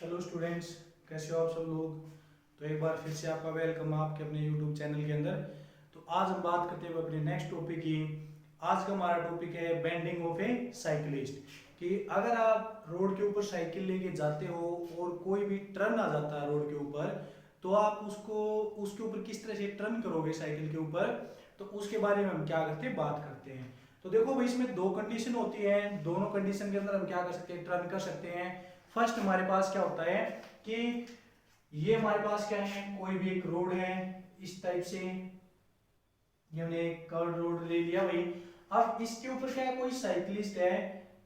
Hello students, कैसे हो आप सब लोग। तो एक बार फिर से आपका वेलकम आपके अपने यूट्यूब चैनल के अंदर। तो आज हम बात करते हैं अपने नेक्स्ट टॉपिक की। आज का हमारा टॉपिक है बेंडिंग ऑफ ए साइकिलिस्ट। कि अगर आप रोड के ऊपर साइकिल लेके जाते हो और कोई भी टर्न आ जाता है रोड के ऊपर, तो आप उसको उसके ऊपर किस तरह से टर्न करोगे साइकिल के ऊपर, तो उसके बारे में हम क्या करते हैं, बात करते हैं। तो देखो भाई, इसमें दो कंडीशन होती है। दोनों कंडीशन के अंदर हम क्या कर सकते हैं, टर्न कर सकते हैं। फर्स्ट हमारे पास क्या होता है कि ये हमारे पास क्या है, कोई भी एक रोड है इस टाइप से, ये हमने एक कर्व रोड ले लिया भाई। अब इसके ऊपर क्या है, कोई साइकिलिस्ट है,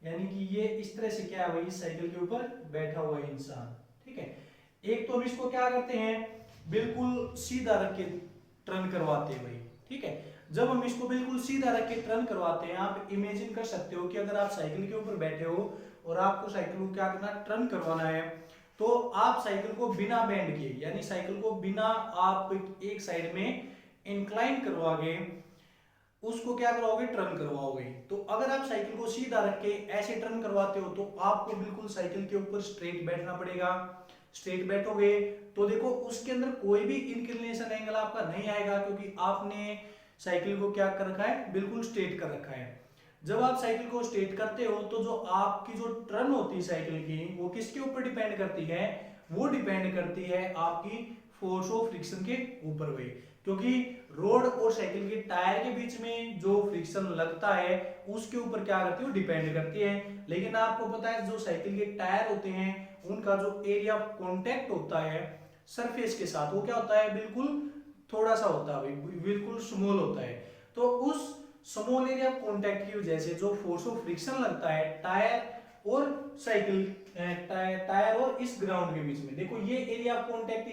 यानी कि ये इस तरह से क्या है भाई, साइकिल के ऊपर बैठा हुआ है इंसान। ठीक है, एक तो हम इसको क्या करते हैं, बिल्कुल सीधा रख के टर्न करवाते हैं भाई। ठीक है, जब हम इसको बिल्कुल सीधा रख के टर्न करवाते हैं, आप इमेजिन कर सकते हो कि अगर आप साइकिल के ऊपर बैठे हो और आपको साइकिल को क्या करना, टर्न करवाना है, तो आप साइकिल को बिना बेंड किए, यानी साइकिल को बिना आप एक साइड में इंक्लाइन करवा के उसको क्या करवाओगे, टर्न करवाओगे। तो अगर आप साइकिल को सीधा रख के ऐसे टर्न करवाते हो, तो आपको बिल्कुल साइकिल के ऊपर स्ट्रेट बैठना पड़ेगा। स्ट्रेट बैठोगे तो देखो उसके अंदर कोई भी इंक्लिनेशन एंगल आपका नहीं आएगा, क्योंकि आपने साइकिल को क्या कर रखा है, बिल्कुल स्ट्रेट कर रखा है। जब आप साइकिल को स्ट्रेट करते हो, तो जो आपकी जो टर्न होती है साइकिल की, वो किसके ऊपर डिपेंड करती है, वो डिपेंड करती है आपकी फोर्स ऑफ फ्रिक्शन के ऊपर भाई। क्योंकि रोड और साइकिल के टायर के बीच में जो फ्रिक्शन लगता है, उसके ऊपर क्या करती है, डिपेंड करती है। लेकिन आपको पता है, जो साइकिल के टायर होते हैं, उनका जो एरिया ऑफ कॉन्टेक्ट होता है सरफेस के साथ, वो क्या होता है, बिल्कुल थोड़ा सा होता है भाई, बिल्कुल स्मॉल होता है। तो उस स्मॉल एरिया ऑफ कॉन्टेक्ट की वजह से जो फोर्स ऑफ फ्रिक्शन लगता है टायर और साइकिल, टायर और इस ग्राउंड के बीच में, देखो ये एरिया ऑफ कॉन्टेक्ट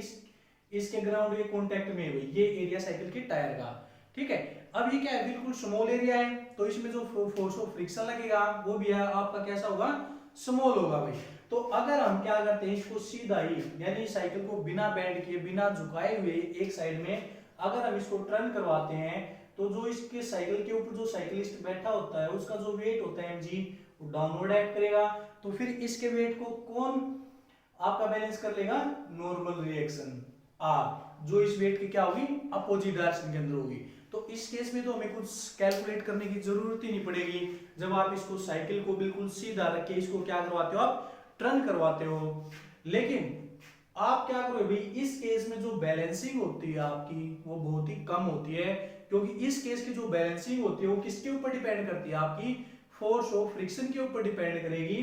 इसके ग्राउंड के कॉन्टेक्ट में है, ये एरिया साइकिल के टायर का। ठीक है, अब ये क्या है, बिल्कुल स्मॉल एरिया है, तो इसमें जो फोर्स ऑफ फ्रिक्शन लगेगा वो भी आपका कैसा होगा, स्मॉल होगा भाई। तो अगर हम क्या करते हैं, इसको सीधा ही, यानी साइकिल को बिना बेंड किए, बिना झुकाए हुए एक साइड में अगर हम इसको टर्न करवाते हैं, तो जो इसके साइकिल के ऊपर जो साइकिलिस्ट बैठा होता है, उसका जो वेट होता है mg, वो डाउनवर्ड एक्ट करेगा। तो फिर इसके वेट को कौन आपका बैलेंस कर लेगा, नॉर्मल रिएक्शन आर, जो इस वेट की क्या होगी, अपोजिट डायरेक्शन के अंदर होगी। तो इस केस में तो हमें कुछ कैलकुलेट करने की जरूरत ही नहीं पड़ेगी। जब आप इसको साइकिल को बिल्कुल सीधा रख के इसको क्या करवाते हो, आप टर्न करवाते हो। लेकिन आप क्या करोगे भाई, इस केस में जो बैलेंसिंग होती है आपकी, वो बहुत ही कम होती है। क्योंकि इस केस की जो बैलेंसिंग होती है, वो किसके ऊपर डिपेंड करती है, आपकी फोर्स ऑफ फ्रिक्शन के ऊपर डिपेंड करेगी,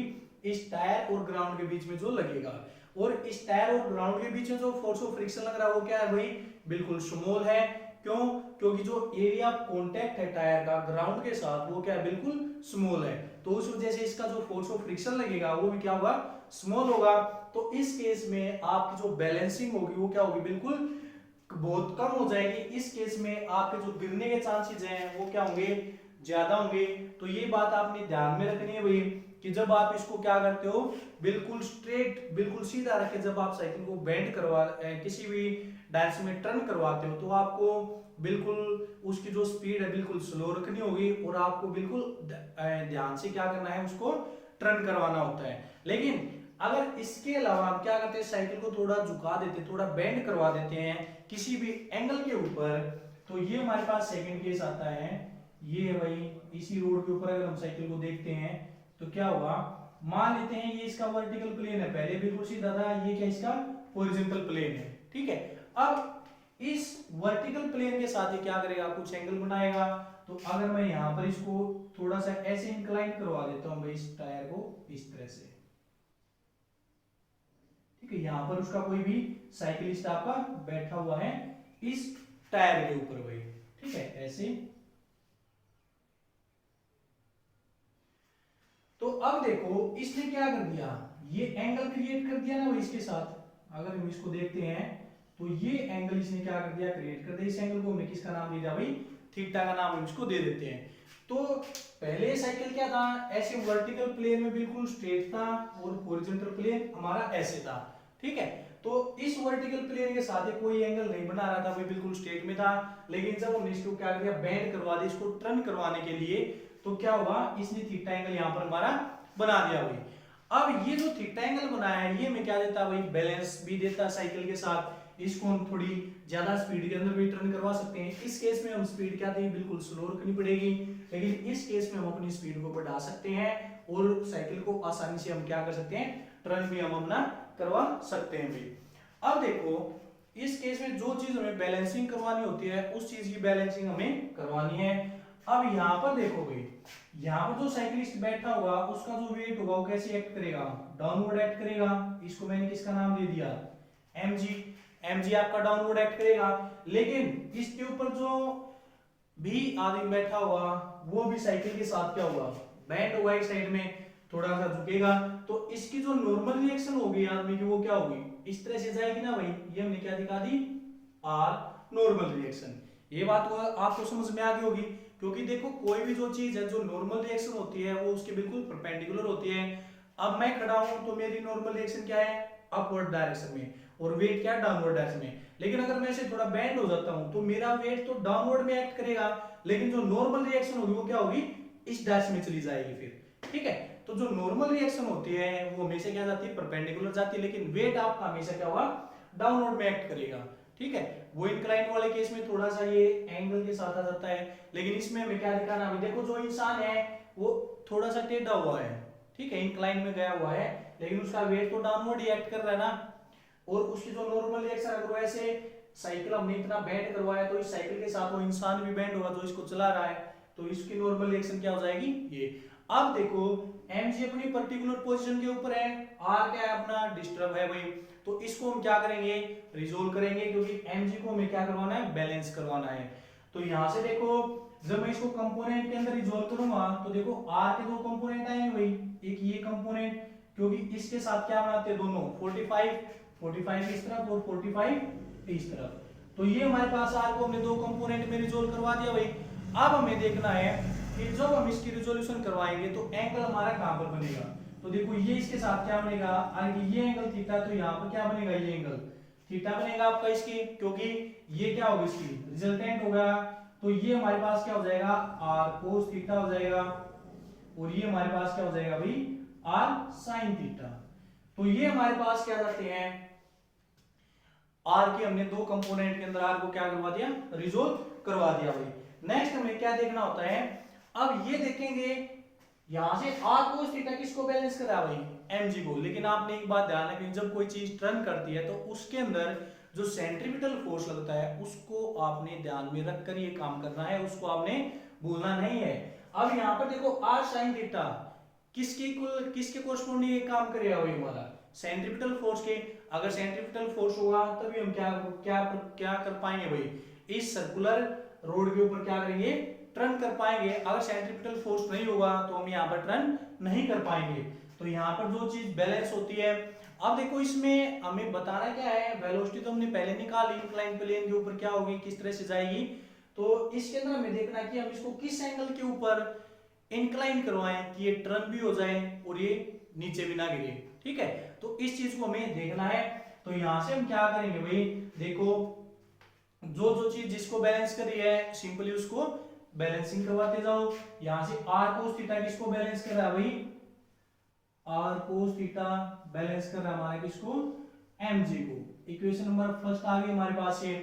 इस टायर और ग्राउंड के बीच में जो लगेगा। और इस टायर और ग्राउंड के बीच में जो फोर्स ऑफ फ्रिक्शन लग रहा है, वो क्या है भाई, बिल्कुल स्मॉल है। क्यों, क्योंकि जो एरिया ऑफ कांटेक्ट है टायर का ग्राउंड के साथ, वो क्या है, बिल्कुल स्मॉल है। तो उस वजह से इसका जो फोर्स ऑफ फ्रिक्शन लगेगा, वो भी क्या होगा, स्मॉल होगा। तो इस केस में आपकी जो बैलेंसिंग होगी, वो क्या होगी, बिल्कुल बहुत कम हो जाएगी। इस केस में आपके जो गिरने के चांसेस हैं, वो क्या होंगे, ज्यादा होंगे। तो ये बात आपने ध्यान में रखनी है भाई, कि जब आप इसको क्या करते हो, बिल्कुल स्ट्रेट, बिल्कुल सीधा रख के जब आप साइकिल को बेंड करवा किसी भी डायरेक्शन में टर्न करवाते हो, तो आपको बिल्कुल उसकी जो स्पीड है बिल्कुल स्लो रखनी होगी, और आपको बिल्कुल ध्यान से क्या करना है, उसको टर्न करवाना होता है। लेकिन अगर इसके अलावा हम क्या करते हैं, साइकिल को थोड़ा झुका देते हैं, थोड़ा बेंड करवा देते हैं किसी भी एंगल के ऊपर, तो ये हमारे पास सेकंड केस आता है। ये है भाई, इसी रोड के ऊपर अगर हम साइकिल को देखते हैं, तो क्या होगा, मान लेते हैं ये इसका वर्टिकल प्लेन है, पहले बिल्कुल सीधा था, ये क्या इसका हॉरिजॉन्टल प्लेन है। ठीक है, अब इस वर्टिकल प्लेन के साथ ये क्या करेगा, कुछ एंगल बनाएगा। तो अगर मैं यहां पर इसको थोड़ा सा ऐसे इंक्लाइन करवा देता हूं भाई, इस टायर को इस तरह से, ठीक है, यहां पर उसका कोई भी साइकिलिस्ट आपका बैठा हुआ है इस टायर के ऊपर भाई। ठीक है, ऐसे। तो अब देखो इसने क्या कर दिया, ये एंगल क्रिएट कर दिया ना भाई इसके साथ। अगर हम इसको देखते हैं, तो ये एंगल इसने क्या कर दिया, क्रिएट कर दिया। इस एंगल को हमने किसका नाम दे दिया भाई, थीटा का नाम हम इसको दे देते हैं। तो पहले साइकिल क्या था, ऐसे वर्टिकल प्लेन में बिल्कुल स्ट्रेट था, और हॉरिजॉन्टल प्लेन हमारा ऐसे था। ठीक है, तो इस वर्टिकल प्लेन के साथ कोई एंगल नहीं बना रहा था, वो बिल्कुल स्ट्रेट में था। लेकिन जब हमने इसको क्या किया, बेंड करवा दिया इसको टर्न करवाने के लिए, तो क्या हुआ, इसने थीटा एंगल यहां पर हमारा बना दिया भाई। अब ये जो थीटा एंगल बनाया है ये हमें क्या देता है भाई, बैलेंस भी देता है साइकिल के साथ। इसको हम थोड़ी ज्यादा स्पीड के अंदर भी टर्न करवा सकते हैं। इस केस में हम स्पीड क्या दें, बिल्कुल स्लो रखनी पड़ेगी, लेकिन इस केस में हम अपनी स्पीड को बढ़ा सकते हैं और साइकिल को आसानी से हम क्या कर सकते हैं, टर्न भी हम अपना करवा सकते हैं भाई। अब देखो इस केस में जो चीज हमें बैलेंसिंग करवानी होती है उस चीज की बैलेंसिंग हमें करवानी है। अब यहाँ पर देखो भाई, यहाँ पर जो साइकिलिस्ट बैठा होगा उसका जो वेट होगा वो कैसे एक्ट करेगा, डाउनवर्ड एक्ट करेगा। इसको मैंने किसका नाम दे दिया, mg। mg आपका डाउनवर्ड एक्ट करेगा, लेकिन इसके ऊपर जो भी आदमी बैठा हुआ वो भी साइकिल के साथ क्या होगा, बैंड होगा, एक साइड में थोड़ा सा झुकेगा। तो इसकी जो नॉर्मल रिएक्शन होगी आदमी की वो क्या होगी, इस तरह से जाएगी ना भाई। ये हमने क्या दिखा दी, आर नॉर्मल रिएक्शन। ये बात तो आपको समझ में आ गई होगी, क्योंकि देखो कोई भी जो चीज है जो नॉर्मल रिएक्शन होती है वो उसके बिल्कुल परपेंडिकुलर होती है। अब मैं खड़ा हूं तो मेरी नॉर्मल रिएक्शन क्या है, अपवर्ड डायरेक्शन में, और वेट क्या है, डाउनवर्ड डायरेक्शन में। लेकिन अगर मैं इसे थोड़ा बेंड हो जाता हूं तो मेरा वेट तो डाउनवर्ड में एक्ट करेगा, लेकिन जो नॉर्मल रिएक्शन होगी वो क्या होगी, इस डायरेक्शन में चली जाएगी फिर। ठीक है, तो जो नॉर्मल रिएक्शन होती है वो हमेशा क्या जाती है, परपेंडिकुलर जाती है, लेकिन वेट आपका हमेशा क्या होगा, डाउनवर्ड में एक्ट करेगा। ठीक है, वो इंक्लाइन वाले केस में थोड़ा सा ये एंगल के साथ आ जाता है, लेकिन इसमें हमें क्या दिखाना है, देखो जो इंसान है वो थोड़ा सा टेढ़ा हुआ है, ठीक है, इंक्लाइन में गया हुआ है, लेकिन उसका वेट तो डाउनवर्ड ही एक्ट कर रहा है ना। और उसकी जो नॉर्मल रिएक्शन अगर वैसे साइकिल हमने इतना बेंड करवाया तो इस साइकिल के साथ वो इंसान भी बेंड होगा जो इसको चला रहा है, तो इसकी नॉर्मल रिएक्शन क्या हो जाएगी, ये। अब देखो mg अपनी पर्टिकुलर पोजीशन के ऊपर है, r क्या है अपना, डिस्टर्ब है भाई, तो इसको हम क्या करेंगे, रिजोल्व करेंगे, क्योंकि mg को हमें क्या करवाना है, बैलेंस करवाना है। तो यहां से देखो जब मैं इसको कंपोनेंट के अंदर रिजोल्व करूंगा तो देखो r के दो कंपोनेंट आएंगे भाई, एक ये कंपोनेंट, क्योंकि इसके साथ क्या बनाते हैं दोनों 45 इस तरफ और 45 इस तरफ, तो ये हमारे पास r को हमने दो कंपोनेंट में रिजोल्व करवा दिया भाई। अब हमें देखना है कि जब हम इसकी रिजोल्यूशन करवाएंगे तो एंगल हमारा कहां पर बनेगा। तो देखो ये इसके साथ क्या बनेगा, ये एंगल थीटा, तो यहाँ पर क्या बनेगा, ये एंगल थीटा बनेगा आपका इसकी, क्योंकि ये क्या होगा, इसकी रिजल्टेंट होगा। तो ये हमारे पास क्या हो जाएगा, r cos थीटा हो जाएगा, और ये हमारे पास क्या हो जाएगा भाई, r sin थीटा। तो ये हमारे पास क्या जाते हैं, r के हमने दो कंपोनेंट के अंदर r को क्या करवा दिया, रिजोल्व करवा दिया भाई। नेक्स्ट हमें क्या देखना होता है, अब ये देखेंगे यहां से r cos थीटा किसको बैलेंस कर रहा है भाई, mg को। लेकिन आपने एक बात ध्यान रखनी, जब कोई चीज टर्न करती है तो उसके अंदर जो सेंट्रीपिटल फोर्स लगता है उसको आपने ध्यान में रखकर ये काम करना है, उसको आपने भूलना नहीं है। अब यहाँ पर देखो r sin थीटा किसके कोरस्पोंडिंग ये काम करेगा भाई, हमारा सेंट्रीपिटल फोर्स के। अगर सेंट्रीपिटल फोर्स होगा तभी हम क्या क्या क्या कर पाएंगे भाई, इस सर्कुलर रोड के ऊपर क्या करेंगे, टर्न कर पाएंगे। अगर सेंट्रीपिटल फोर्स नहीं होगा तो हम यहाँ पर टर्न नहीं कर पाएंगे। तो यहाँ पर जो चीज बैलेंस होती है, अब देखो इसमें हमें बताना क्या है, वेलोसिटी तो हमने पहले निकाली, इंक्लाइन प्लेन के ऊपर क्या होगी, किस तरह से जाएगी। तो इसके अंदर हमें देखना कि हम इसको किस एंगल के ऊपर इंक्लाइन करवाएं कि ये टर्न भी हो जाए और ये नीचे भी ना गिरे। ठीक है, तो इस चीज को हमें देखना है। तो यहां से हम क्या करेंगे भाई, देखो जो जो चीज जिसको बैलेंस करी है सिंपली उसको बैलेंसिंग करवाते जाओ। यहां से r cos थीटा किसको बैलेंस कर रहा है भाई, r cos थीटा बैलेंस कर रहा है हमारे किसको, mg को। इक्वेशन नंबर फर्स्ट आ गई हमारे पास ये।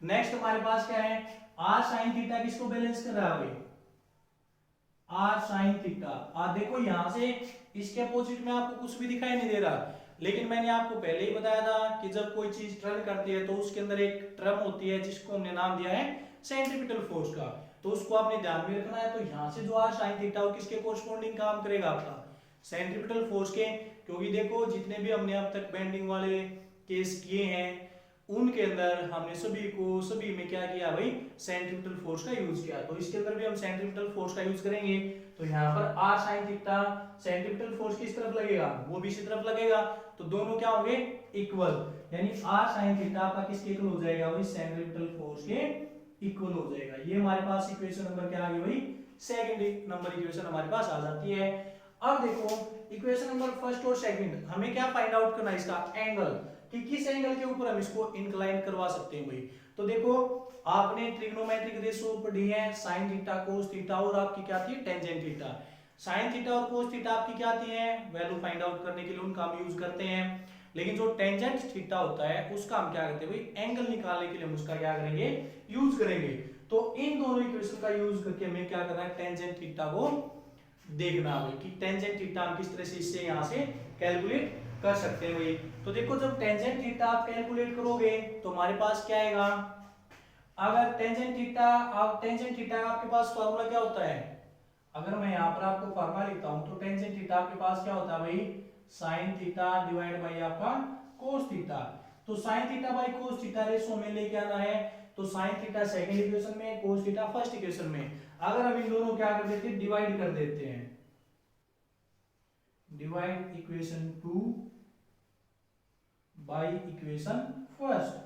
नेक्स्ट हमारे पास क्या है, r sin थीटा किसको बैलेंस कर रहा है भाई, r sin थीटा। देखो यहां से इसके अपोजिट में आपको कुछ भी दिखाई नहीं दे रहा, लेकिन मैंने आपको पहले ही बताया था कि जब कोई चीज टर्न करती है तो उसके अंदर एक टर्म होती है जिसको हमने नाम दिया है सेंट्रीपिटल फोर्स का, तो उसको आपने ध्यान में रखना है। तो यहां से जो r sin थीटा वो किसके कोरस्पोंडिंग काम करेगा, आपका सेंट्रीपिटल फोर्स के। क्योंकि देखो जितने भी हमने अब तक बेंडिंग वाले केस किए हैं उनके अंदर हमने सभी में क्या किया भाई, सेंट्रीपिटल फोर्स का यूज किया, तो इसके अंदर भी हम सेंट्रीपिटल फोर्स का यूज करेंगे। तो यहाँ पर r sin theta centripetal force किस तरफ लगेगा, वो भी इसी तरफ लगेगा, तो दोनों क्या होंगे, इक्वल, यानी r sin थीटा का किसके इक्वल हो जाएगा भाई, सेंट्रीपिटल फोर्स के इक्वल हो जाएगा। ये हमारे पास इक्वेशन नंबर क्या आ गई भाई, सेकंड नंबर इक्वेशन हमारे पास आ जाती है। अब देखो इक्वेशन नंबर फर्स्ट और सेकंड हमें क्या फाइंड आउट करना है, इसका एंगल, कि किस एंगल के ऊपर हम इसको इंक्लाइन करवा सकते हैं भाई। तो देखो आपने ट्रिग्नोमेट्रिक रेशियो पढ़ी है, sin थीटा cos थीटा और आपकी क्या थी टेंजेंट थीटा। साइन थीटा और कोस थीटा आपकी क्या आती है, वैल्यू फाइंड आउट करने के लिए उनका हम यूज करते हैं। लेकिन जो टेंजेंट थीटा होता है उसका हम क्या करते हैं भाई, एंगल निकालने के लिए हम उसका क्या करेंगे, यूज करेंगे। तो इन दोनों इक्वेशन का यूज करके हमें क्या करना है, टेंजेंट थीटा को देखना है कि टेंजेंट थीटा हम किस तरह से इससे यहां से कैलकुलेट कर सकते हैं भाई। तो देखो जब टेंजेंट थीटा आप कैलकुलेट करोगे तो हमारे पास क्या आएगा, अगर टेंजेंट थीटा का आपके पास फॉर्मूला क्या होता है, अगर मैं यहां पर आपको फॉर्मूला लिखता हूं तो टेंजेंट थीटा आपके पास क्या होता है भाई, साइन थीटा डिवाइड बाई आपका कोस थीटा। तो sine theta by cos theta ratio में लेके आना है, तो साइन थीटा सेकंड इक्वेशन में, कोस थीटा फर्स्ट इक्वेशन में। अगर हम इन दोनों क्या कर देते हैं, डिवाइड कर देते हैं, divide equation 2 by equation first.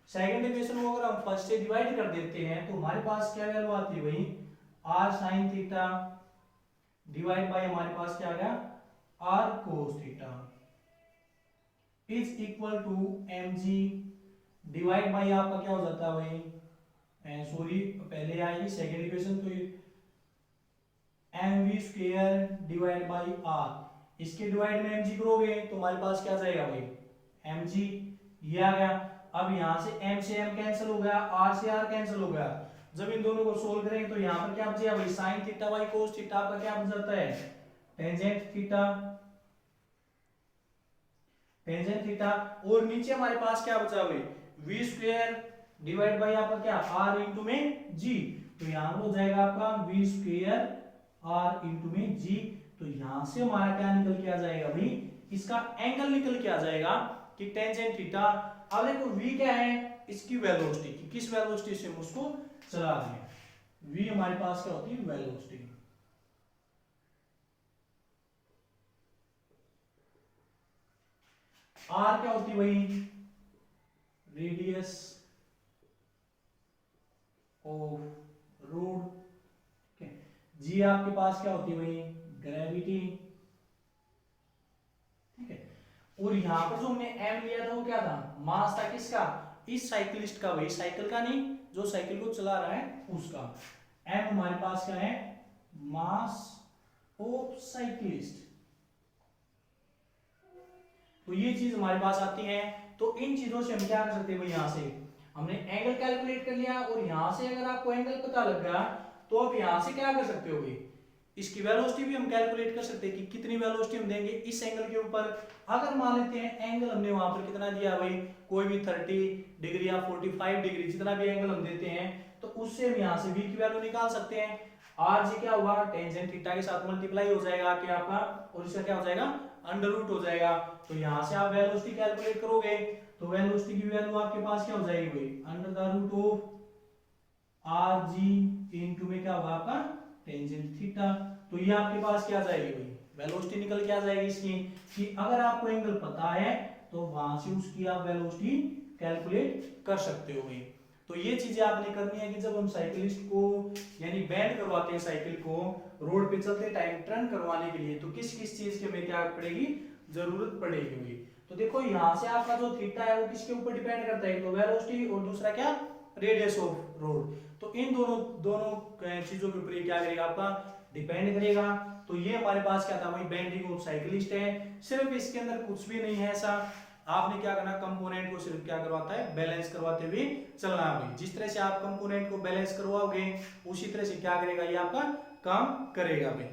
Second equation को अगर हम फर्स्ट से डिवाइड कर देते हैं तो हमारे पास क्या वैल्यू आती है भाई, R sine theta divide by हमारे पास क्या आ गया, R cos theta is equal to M G divide by आपका क्या हो जाता है भाई, सॉरी पहले आएगी सेकेंड इक्वेशन, तो M V square divide by R, इसके डिवाइड में एम जी करोगे तो हमारे पास क्या जाएगा भाई, एम जी, ये आ गया। अब यहां से m से m कैंसिल हो गया, r से r कैंसिल हो गया। जब इन दोनों को सोल्व करेंगे तो यहां पर क्या बचेगा भाई, sine theta by cos theta आपका क्या बन जाता है, टेंजेंट थीटा, टेंजेंट थीटा। और नीचे हमारे पास क्या बचा भाई, v स्क्वायर डिवाइड बाई आपका क्या, r इंटू में g, तो यहां पर हो जाएगा आपका v स्क्वायर r इंटू में g। तो यहां से हमारा क्या निकल के आ जाएगा भाई, इसका एंगल निकल के आ जाएगा कि टेंजेंट थीटा। अब देखो v क्या है, इसकी वेलोसिटी, कि किस वेलोसिटी से हम उसको चला रहे हैं, v हमारे पास क्या होती है, वेलोसिटी। r क्या होती है भाई, रेडियस ऑफ रोड, g आपके पास क्या होती है भाई, ग्रेविटी, ठीक है। और यहां पर जो हमने m लिया था वो क्या था, मास था, किसका, इस साइकिलिस्ट का भाई, साइकिल का नहीं, जो साइकिल को चला रहा है उसका। m हमारे पास क्या है, मास ऑफ साइकिलिस्ट। तो ये चीज हमारे पास आती है। तो इन चीजों से हम क्या कर सकते हैं भाई, यहां से हमने एंगल कैलकुलेट कर लिया, और यहां से अगर आपको एंगल पता लग गया तो अब यहां से क्या कर सकते हो भाई, इसकी वेलोसिटी भी हम कैलकुलेट कर सकते हैं कि कितनी वेलोसिटी हम देंगे इस एंगल के ऊपर। अगर मान लेते हैं एंगल हमने वहां पर कितना दिया भाई, कोई भी 30 डिग्री या 45 डिग्री, जितना भी एंगल हम देते हैं, तो उससे हम यहां से v की वैल्यू निकाल सकते हैं। आर जी क्या हुआ, टेंजेंट थीटा के साथ मल्टीप्लाई हो जाएगा कि आपका, और इसका क्या हो जाएगा, अंडर रूट हो जाएगा। तो यहां से आप वेलोसिटी कैलकुलेट करोगे तो वेलोसिटी की वैल्यू आपके पास क्या हो जाएगी भाई, under the root of R G into में क्या होगा आपका, टेंजेंट थीटा। तो ये आपके पास क्या आ जाएगी भाई, वेलोसिटी निकल के आ जाएगी इसकी, कि अगर आपको एंगल पता है तो वहां से उसकी आप वेलोसिटी कैलकुलेट कर सकते हो भाई। तो ये चीजें आपने करनी है कि जब हम साइकिलिस्ट को यानी बैंड करवाते हैं साइकिल को रोड पे चलते टाइम टर्न करवाने के लिए, तो किस किस चीज की हमें क्या पड़ेगी, जरूरत पड़ेगी भाई। तो देखो यहाँ से आपका जो थीटा है वो किसके ऊपर डिपेंड करता है, तो वेलोसिटी, और दूसरा क्या, रेडियस ऑफ रोड। तो इन दोनों दोनों चीजों के ऊपर क्या करेगा, आपका डिपेंड करेगा। तो ये हमारे पास क्या था भाई, बेंडिंग ऑफ साइकिलिस्ट है। सिर्फ इसके अंदर कुछ भी नहीं है ऐसा, आपने क्या करना, कंपोनेंट को सिर्फ क्या करवाता है, बैलेंस करवाते हुए चलना है भाई। जिस तरह से आप कंपोनेंट को बैलेंस करवाओगे उसी तरह से क्या करेगा, ये आपका काम करेगा भाई।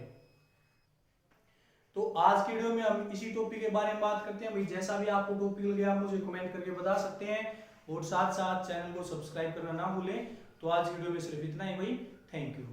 तो आज के वीडियो में हम इसी टॉपिक के बारे में बात करते हैं भाई। जैसा भी आपको टॉपिक लगे आप मुझे कमेंट करके बता सकते हैं, और साथ साथ चैनल को सब्सक्राइब करना ना भूलें। तो आज वीडियो में सिर्फ इतना ही भाई, थैंक यू।